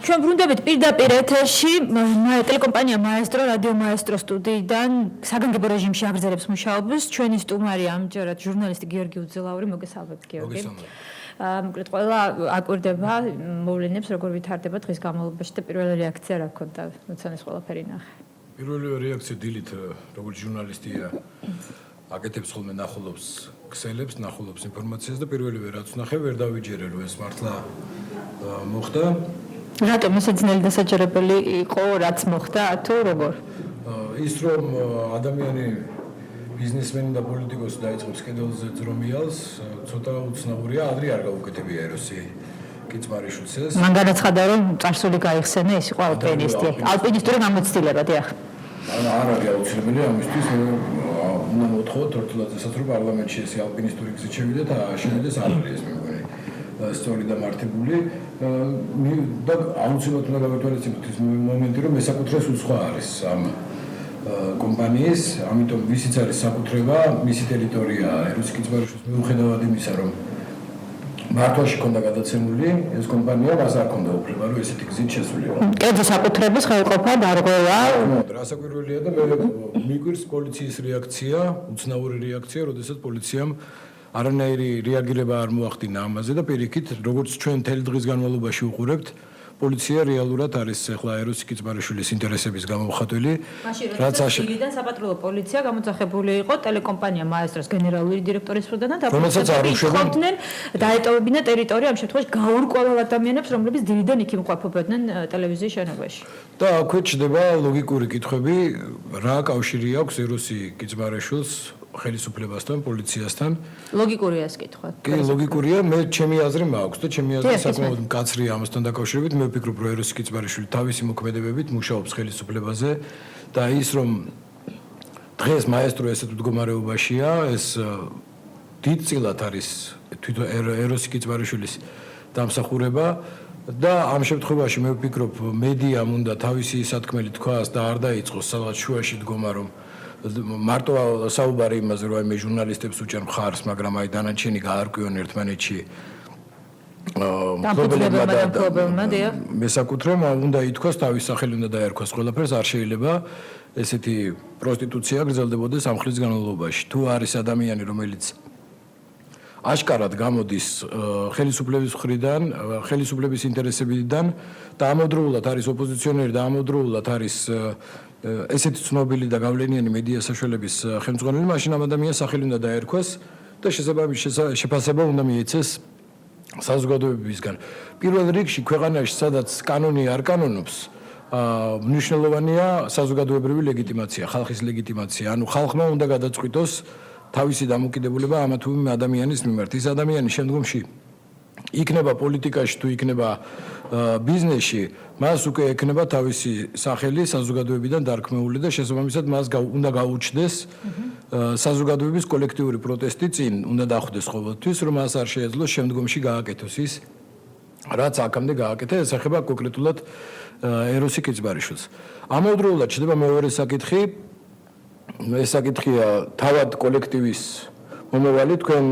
ჩვენ ბრუნდებით პირდაპირ ეთერში ტელეკომპანია მაესტრო რადიო მაესტრო სტუდიიდან საგანგებო რეჟიმში აგრძელებს მუშაობას ჩვენი სტუმარი ამჯერად ჟურნალისტი გიორგი უძელაური მოგესალმებით გიორგი. მოკლედ ყველა აკვირდება მოვლენებს როგორ ვითარდება დღის განმავლობაში და პირველი რეაქცია რა გქონდა როცა ეს ყველაფერი ნახე. პირველი რეაქცია დილით როგორც ჟურნალისტია აკეთებს ხოლმე ნახულობს ქსელებს, ნახულობს ინფორმაციას და პირველივე რაც ნახე ვერ დავიჯერე რომ ეს მართლა მოხდა. რატომ ესე ძნელი დასაჯერებელი იყო რაც მოხდა თუ როგორ? ის რომ ადამიანი ბიზნესმენი და პოლიტიკოსი დაიწყებს კედელზე ძრომიალს, ცოტა უცნაურია, ადრე არ გაუკეთებია ეროსი კიცმარიშვილს ეს. მან განაცხადა რომ წარსული გაიხსენა, ეს იყო ალპინისტი. ალპინისტური გამოცდილება, დიახ. არ არის აუცილებელი ამისთვის, უნდა მოთხოვოთ თორთლაძესაც რომ პარლამენტში ეს ალპინისტური გზით შევიდეთ და შევიდეს არ არის ეს მეგონი. სწორი და მართებული და აუცილებლად უნდა გავეთვალისწინოთ ის მომენტი რომ მესაკუთრეს უცხო არის ამ კომპანიის, ამიტომ ვისიც არის საკუთრება, მისი ტერიტორია ეროსი კიცმარიშვილის მიუხედავად იმისა რომ მართვაში ქონდა გადაცემული ეს კომპანია მას არ ქონდა უფლება რომ ესეთი გზით შესულიყო. კერძო საკუთრების ხელყოფა დარღვევა. რასაკვირველია და მე მიგვირს პოლიციის რეაქცია, უცნაური რეაქცია, როდესაც პოლიციამ არანაირი რეაგირება არ მოახდინა ამაზე და პირიქით, როგორც ჩვენ მთელი დღის განმავლობაში უყურებთ, პოლიცია რეალურად არის ახლა ეროსი კიცმარიშვილის ინტერესების გამომხატველი. რაც აშენიდან საპატრულო პოლიცია გამოძახებული იყო ტელეკომპანია მაესტროს გენერალური დირექტორის მხრიდან და დაუშვებდნენ დაეტოვებინა ტერიტორია ამ შემთხვევაში გაურკვეველ ადამიანებს, რომლებიც დილიდან იქ იმყოფებოდნენ ტელევიზიის შენობაში. და აქვე ჩდება ლოგიკური კითხვები, რა კავშირი აქვს ეროსი კიცმარიშვილს ხელისუფლებასთან, პოლიციასთან. ლოგიკურია ეს კითხვა. კი, ლოგიკურია, მე ჩემი აზრი მაქვს და ჩემი აზრი საკმაოდ მკაცრია ამასთან დაკავშირებით. მე ვფიქრობ, რომ ეროსი კიცმარიშვილი თავისი მოქმედებებით მუშაობს ხელისუფლებაზე და ის რომ დღეს მაესტრო ესეთ მდგომარეობაშია, ეს დიდწილად არის თვითონ ეროსი კიცმარიშვილის დამსახურება და ამ შემთხვევაში მე ვფიქრობ, მედიამ უნდა თავისი სათქმელი თქვას და არ დაიწყოს სადღაც შუაში დგომა რომ მარტო საუბარი იმაზე რომ მე ჟურნალისტებს უჭერ მხარს, მაგრამ აი დანარჩენი გაარკვიონ ერთმანეთში პრობლემებმა და მესაკუთრემ უნდა ითქვას თავის სახელი უნდა დაერქვას ყველაფერს არ შეიძლება ესეთი პროსტიტუცია გრძელდებოდეს ამ ხნის განმავლობაში. თუ არის ადამიანი რომელიც აშკარად გამოდის ხელისუფლების მხრიდან, ხელისუფლების ინტერესებიდან და ამავდროულად არის ოპოზიციონერი და ამავდროულად არის ესეთი ცნობილი და გავლენიანი მედია საშუალების ხელმძღვანელი, მაშინ ამ ადამიანს სახელი უნდა დაერქვას და შეფასება უნდა მიეცეს საზოგადოებისგან. პირველ რიგში ქვეყანაში, სადაც კანონი არ კანონობს, მნიშვნელოვანია საზოგადოებრივი ლეგიტიმაცია, ხალხის ლეგიტიმაცია. ანუ ხალხმა უნდა გადაწყვიტოს თავისი დამოკიდებულება ამა თუ იმ ადამიანის მიმართ. ის ადამიანი შემდგომში იქნება პოლიტიკაში თუ იქნება ბიზნესში, მას უკვე ექნება თავისი სახელი საზოგადოებიდან დარქმეული და შესაბამისად მას უნდა გაუჩნდეს საზოგადოების კოლექტიური პროტესტი წინ, უნდა დახვდეს ყოველთვის, რომ მას არ შეეძლოს შემდგომში გააკეთოს ის, რაც აქამდე გააკეთა, ეს ეხება კონკრეტულად ეროსი კიცმარიშვილს. ამავდროულად ჩნდება მეორე საკითხი, ეს საკითხია თავად კოლექტივის მომავალი, თქვენ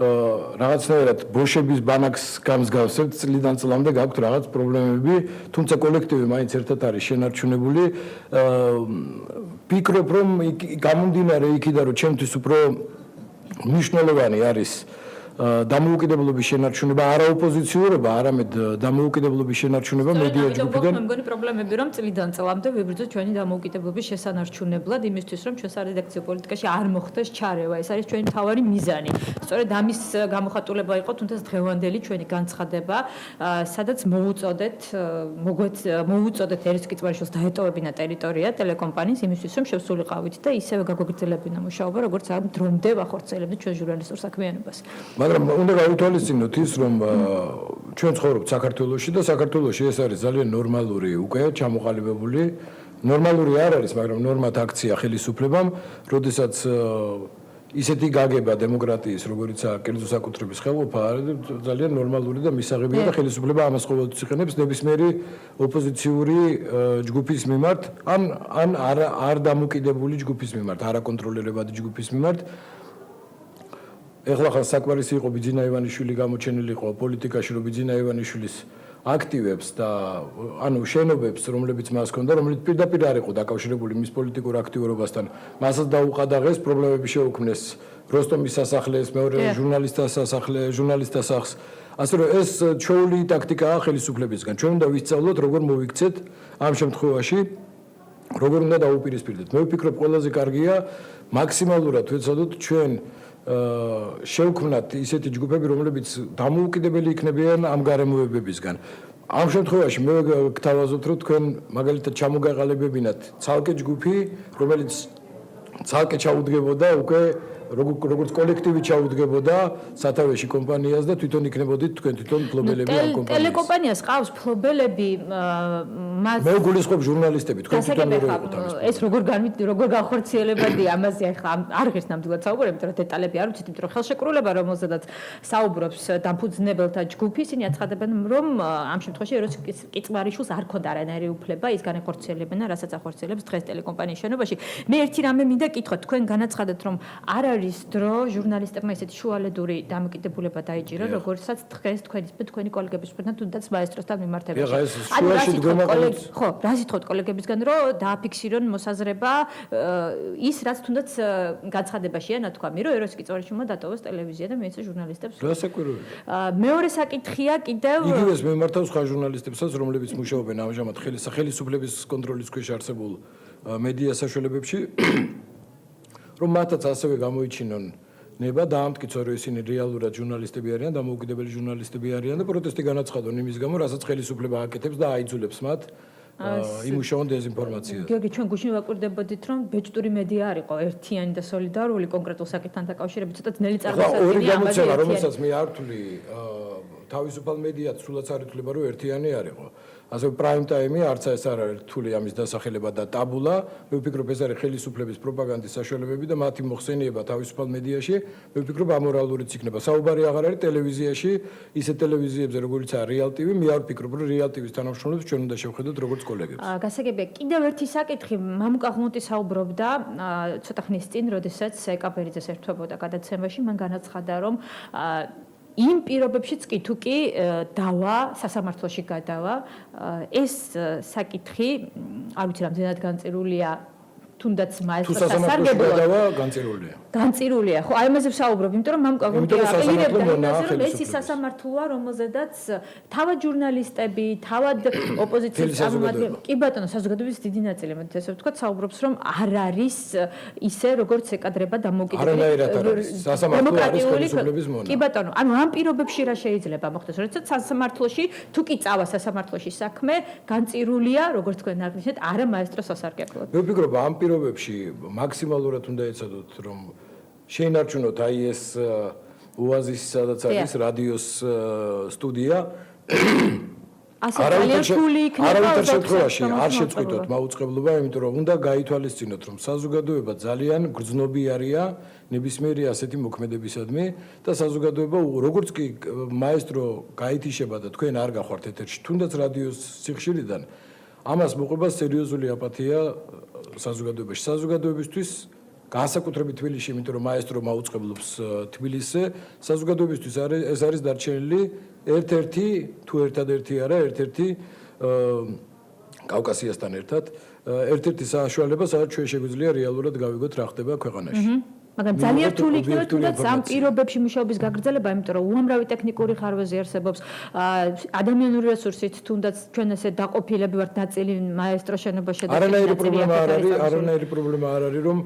რაღაცნაირად ბოშების ბანაკს გამსგავსებთ, წლიდან წლამდე გაქვთ რაღაც პრობლემები, თუმცა კოლექტივი მაინც ერთად არის შენარჩუნებული. ვფიქრობ, რომ გამომდინარე იქიდან, რომ ჩემთვის უფრო მნიშვნელოვანი არის დამოუკიდებლობის შენარჩუნება, არა ოპოზიციურობა, არამედ დამოუკიდებლობის შენარჩუნება მედია ჯგუფიდან. მე მგონი პრობლემები რომ წლიდან წლამდე ვიბრძოთ ჩვენი დამოუკიდებლობის შესანარჩუნებლად, იმისთვის რომ ჩვენ სარედაქციო პოლიტიკაში არ მოხდეს ჩარევა. ეს არის ჩვენი მთავარი მიზანი. სწორედ ამის გამოხატულება იყო თუნდაც დღევანდელი ჩვენი განცხადება, სადაც მოუწოდეთ ეროსი კიცმარიშვილს დაეტოვებინა ტერიტორია ტელეკომპანიის იმისთვის რომ შევსულიყავით და ისევე გაგოგრძელებინა მუშაობა, როგორც ამ დრომდე ვახორციელებდით ჩვენ ჟურნალისტურ საქმიანობას. მაგრამ უნდა გავითვალისწინოთ ის, რომ ჩვენ ცხოვრობთ საქართველოში და საქართველოში ეს არის ძალიან ნორმალური, უკვე ჩამოყალიბებული. ნორმალური არ არის, მაგრამ ნორმად აქცია ხელისუფლებამ, როდესაც ისეთი გაგება დემოკრატიის, როგორიცაა კერძო საკუთრების ხელყოფა, არის ძალიან ნორმალური და მისაღებია და ხელისუფლება ამას ყოველთვის იყენებს ნებისმიერი ოპოზიციური ჯგუფის მიმართ, ან არ დამოკიდებული ჯგუფის მიმართ, არაკონტროლირებადი ჯგუფის მიმართ. ეხლა ხან საკმარისი იყო ბიძინა ივანიშვილი გამოჩენილიყო პოლიტიკაში, რომ ბიძინა ივანიშვილის აქტივებს და ანუ შენობებს, რომლებიც მას ჰქონდა, რომელიც პირდაპირ არ იყო დაკავშირებული მის პოლიტიკურ აქტიურობასთან, მასაც დაუყადაღეს, პრობლემები შეუქმნეს როსტომის სასახლეს, მეორე ჟურნალისტთა სახლს. ასე რომ ეს ჩვეული ტაქტიკაა ხელისუფლებისგან. ჩვენ უნდა ვისწავლოთ, როგორ მოვიქცეთ ამ შემთხვევაში, როგორ უნდა დაუპირისპირდეთ. მე ვფიქრობ, ყველაზე კარგია მაქსიმალურად ვეცადოთ ჩვენ შევქმნათ ისეთი ჯგუფები, რომლებიც დამოუკიდებელი იქნებიან ამ გარემოებებისგან. ამ შემთხვევაში მე გთავაზობთ, რომ თქვენ მაგალითად ჩამოგაყალიბებინათ ცალკე ჯგუფი, რომელიც ცალკე ჩაუდგებოდა უკვე როგორც კოლექტივი ჩაუდგებოდა სათავეში კომპანიას და თვითონ იქნებოდით თქვენ თვითონ ფლობელები ამ კომპანიას. ტელეკომპანიას ყავს ფლობელები, მას მე გულისხმობ ჟურნალისტები, თქვენ თვითონ როგორ იყოთ ამის. ეს როგორ განხორციელებადია ამაზე ახლა არ ღირს ნამდვილად საუბარი, იმიტომ რომ დეტალები არ ვიცით, იმიტომ რომ ხელშეკრულება რომელზედაც საუბრობს დამფუძნებელთა ჯგუფი, ისინი აცხადებენ, რომ ამ შემთხვევაში ეროს კიწმარიშვილს არ ქონდა არანაირი უფლება ის განეხორციელებინა, რასაც ახორციელებს დღეს ტელეკომპანიის შენობაში. მე ერთი რამე მინდა კითხოთ, თქვენ განაცხადეთ, რომ არ არის დრო ჟურნალისტებმა ისეთი შუალედური დამოკიდებულება დაიჭირა, როგორცაც დღეს თქვენი კოლეგების მხრიდან თუნდაც მაესტროსთან მიმართებაში. ხო, რა სიტყვით კოლეგებისგან, რომ დააფიქსირონ მოსაზრება ის, რაც თუნდაც განცხადებაშია ნათქვამი, რომ ეროს კიწმარიშვილმა დატოვოს ტელევიზია და მიეცა ჟურნალისტებს. რასაკვირველია. მეორე საკითხია კიდევ იგივეს მიმართავს სხვა ჟურნალისტებსაც, რომლებიც მუშაობენ ამჟამად ხელისუფლების კონტროლის ქვეშ არსებულ მედია საშუალებებში. რომ მათაც ასევე გამოიჩინონ ნება დაამტკიცონ, რომ ისინი რეალურად ჟურნალისტები არიან, დამოუკიდებელი ჟურნალისტები არიან და პროტესტი განაცხადონ იმის გამო, რასაც ხელისუფლება აკეთებს და აიძულებს მათ იმუშაონ დეზინფორმაციაზე. გიორგი, ჩვენ გუშინ ვაკვირდებოდით, რომ ბეჭდური მედია არ იყო ერთიანი და სოლიდარული კონკრეტულ საკითხთან დაკავშირებით, ცოტა ძნელი წარმოსადგენია ორი გამოცემა, რომელსაც მე არ ვთვლი, თავისუფალ მედიაც სულაც არ ითვლება, რომ ერთიანი არ იყო. ასე პრაიმ ტაიმი არც ეს არ არის რთული ამის დასახელება და ტაბულა. მე ვფიქრობ, ეს არის ხელისუფლების პროპაგანდის საშუალებები და მათი მოხსენება თავისუფალ მედიაში, მე ვფიქრობ, ამორალურიც იქნება. საუბარი აღარ არის ტელევიზიაში, ისეთ ტელევიზიებზე, როგორიც არის რეალ ტივი, მე არ ვფიქრობ, რომ რეალ ტივის თანამშრომლებს ჩვენ უნდა შევხედოთ როგორც კოლეგებს. გასაგებია, კიდევ ერთი საკითხი, მამუკა ღმონტი საუბრობდა ცოტა ხნის წინ, როდესაც ეკაბერიძეს ერთვებოდა გადაცემაში, მან განაცხადა, რომ იმ პირობებშიც კი თუ კი დავა სასამართლოში გადავა ეს საკითხი არ ვიცი რამდენად განწირულია თუნდაც მაესტროს სასარგებლოდ განწირულია ხო აი ამაზე ვსაუბრობ იმიტომ რომ მამუკა ღმონტი აპირებდა რომ ეს ის სასამართლოა რომელზედაც თავად ჟურნალისტები თავად ოპოზიციის წარმომადგენლები კი ბატონო საზოგადოების დიდი ნაწილი მე ესე ვთქვა საუბრობს რომ არ არის ისე როგორც ეკადრება დამოუკიდებელი სასამართლო კი ბატონო ანუ ამ პირობებში რა შეიძლება მოხდეს როდესაც სასამართლოში თუ კი წავა სასამართლოში საქმე განწირულია როგორც თქვენ აღნიშნეთ არა მაესტროს სასარგებლოდ მე ვფიქრობ ამ პირობებში მაქსიმალურად უნდა ეცადოთ რომ შეინარჩუნოთ აი ეს ოაზისი სადაც არის რადიოს სტუდია არავითარ შემთხვევაში არ შეწყვიტოთ მაუწყებლობა იმიტომ რომ უნდა გაითვალისწინოთ რომ საზოგადოება ძალიან გრძნობიარია ნებისმიერი ასეთი მოქმედებისადმი და საზოგადოება როგორც კი მაესტრო გაითიშება და თქვენ არ გახართ ეთერში თუნდაც რადიოს სიხშირიდან ამას მოყვება სერიოზული აპათია საზოგადოებაში საზოგადოებისთვის განსაკუთრებით თბილისში იმიტომ რომ მაესტრო მაუწყებლობს თბილისზე საზოგადოებისთვის ეს არის დარჩენილი ერთ-ერთი თუ ერთადერთი არა ერთ-ერთი კავკასიასთან ერთად ერთ-ერთი საშუალება სადაც ჩვენ შეგვიძლია რეალურად გავიგოთ რა ხდება ქვეყანაში მაგრამ ძალიან რთული იქნება თუნდაც ამ პირობებში მუშაობის გაგრძელება, იმიტომ რომ უამრავი ტექნიკური ხარვეზი არსებობს, ადამიანური რესურსით თუნდაც ჩვენ ესე დაყოფილები ვართ ნაწილი მაესტრო შენობაში და არანაირი პრობლემა არ არის, რომ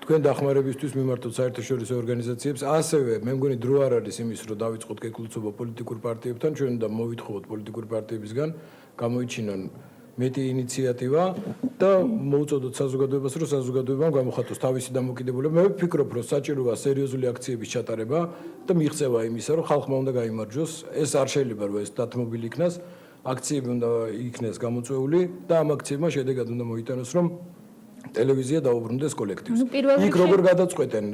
თქვენ დახმარებისთვის მიმართოთ საერთაშორისო ორგანიზაციებს, ასევე მე მგონი დრო არ არის იმის, რომ დავიწყოთ კეთილწობა პოლიტიკურ პარტიებთან, ჩვენ უნდა მოვითხოვოთ პოლიტიკურ პარტიებისგან, გამოიჩინონ მეტი ინიციატივა და მოუწოდოთ საზოგადოებას, რომ საზოგადოებამ გამოხატოს თავისი დამოკიდებულება. მე ვფიქრობ, რომ საჭიროა სერიოზული აქციების ჩატარება და მიღწევა იმისა, რომ ხალხმა უნდა გაიმარჯვოს. ეს არ შეიძლება, რომ ეს დათმობილი იქნას. აქციები უნდა იქნეს გამოწვეული და ამ აქციებმა შედეგად უნდა მოიტანოს, რომ ტელევიზია დაუბრუნდეს კოლექტივს. იქ როგორ გადაწყვეტენ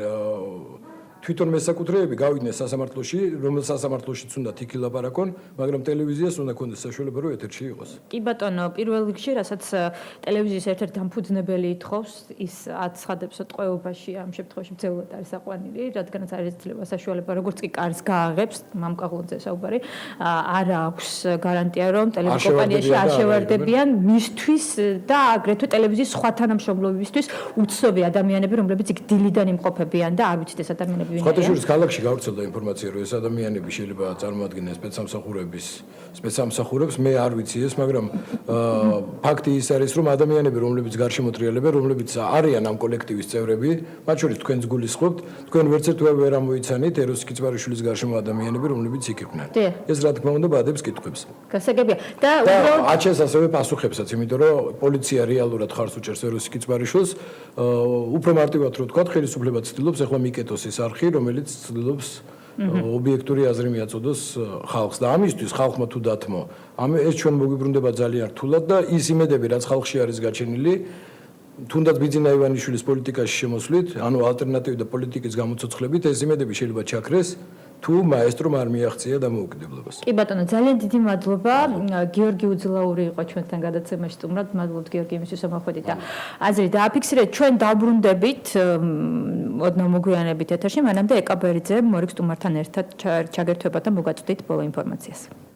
თვითონ მესაკუთრეები გავიდნენ სასამართლოში, რომელ სასამართლოშიც უნდა იქ ილაპარაკონ, მაგრამ ტელევიზიას უნდა ქონდეს საშუალება, რომ ეთერში იყოს. კი ბატონო, პირველ რიგში, რასაც ტელევიზიის ერთ-ერთი დამფუძნებელი ითხოვს, ის აცხადებს, რომ ტყვეობაში ამ შემთხვევაში მცეულად არის აყვანილი, რადგანაც არ იძლევა საშუალება, როგორც კი კარს გააღებს, მამკაღლონზე საუბარი, არ აქვს გარანტია, რომ ტელეკომპანიაში არ შევარდებიან მისთვის და აგრეთვე ტელევიზიის სხვა თანამშრომლობებისთვის უცნობი ადამიანები, რომლებიც იქ დილიდან იმყოფებიან და არ ვიცით ეს ადამიანები ვინ არიან. სხვადასხვა ქალაქში გავრცელდა ინფორმაცია, რომ ეს ადამიანები შეიძლება წარმოადგენენ სპეცსამსახურებს, მე არ ვიცი ეს, მაგრამ ფაქტი ის არის, რომ ადამიანები, რომლებიც გარშემოტრიალებენ, რომლებიც არიან ამ კოლექტივის წევრები, მათ შორის თქვენს გულისხმობთ, თქვენ ვერცერთი ვერ ამოიცანით ეროს კიცვარიშვილის გარშემო ადამიანები, რომლებიც იქ იყვნენ. ეს რა თქმა უნდა ბადებს კითხვებს. გასაგებია. და აჩენს ასევე პასუხებსაც, იმიტომ რომ პოლიცია რეალურად ხარს უჭერს ეროს კიცვარიშვილს, უფრო მარტივად რო ვთქვა, ხელისუფლება ცდილობს ახლა მიკეტოს ეს არხი, რომელიც ცდილობს ობიექტური აზრი მიაწოდოს ხალხს და ამისთვის ხალხმა თუ დათმო, ეს ჩვენ მოგვიბრუნდება ძალიან რთულად და ის იმედები, რაც ხალხში არის გაჩენილი, თუნდაც ბიძინა ივანიშვილის პოლიტიკაში შემოსვლით, ანუ ალტერნატიული პოლიტიკის გამოცოცხლებით, ეს იმედები შეიძლება ჩაქრეს, თუ მაესტრომ არ მიაღწია დამოუკიდებლობას. კი ბატონო, ძალიან დიდი მადლობა. გიორგი უძლაური იყო ჩვენთან გადაცემაში. სტუმრად მადლობთ გიორგი იმისთვის, რომ მოხვედით და აზრი დააფიქსირეთ. ჩვენ დავბრუნდებით ოდნავ მოგვიანებით ეთერში, მანამდე ეკაბერიძე მორიგ სტუმართან ერთად ჩაგერთვება და მოგაწვდით ბოლო ინფორმაციას.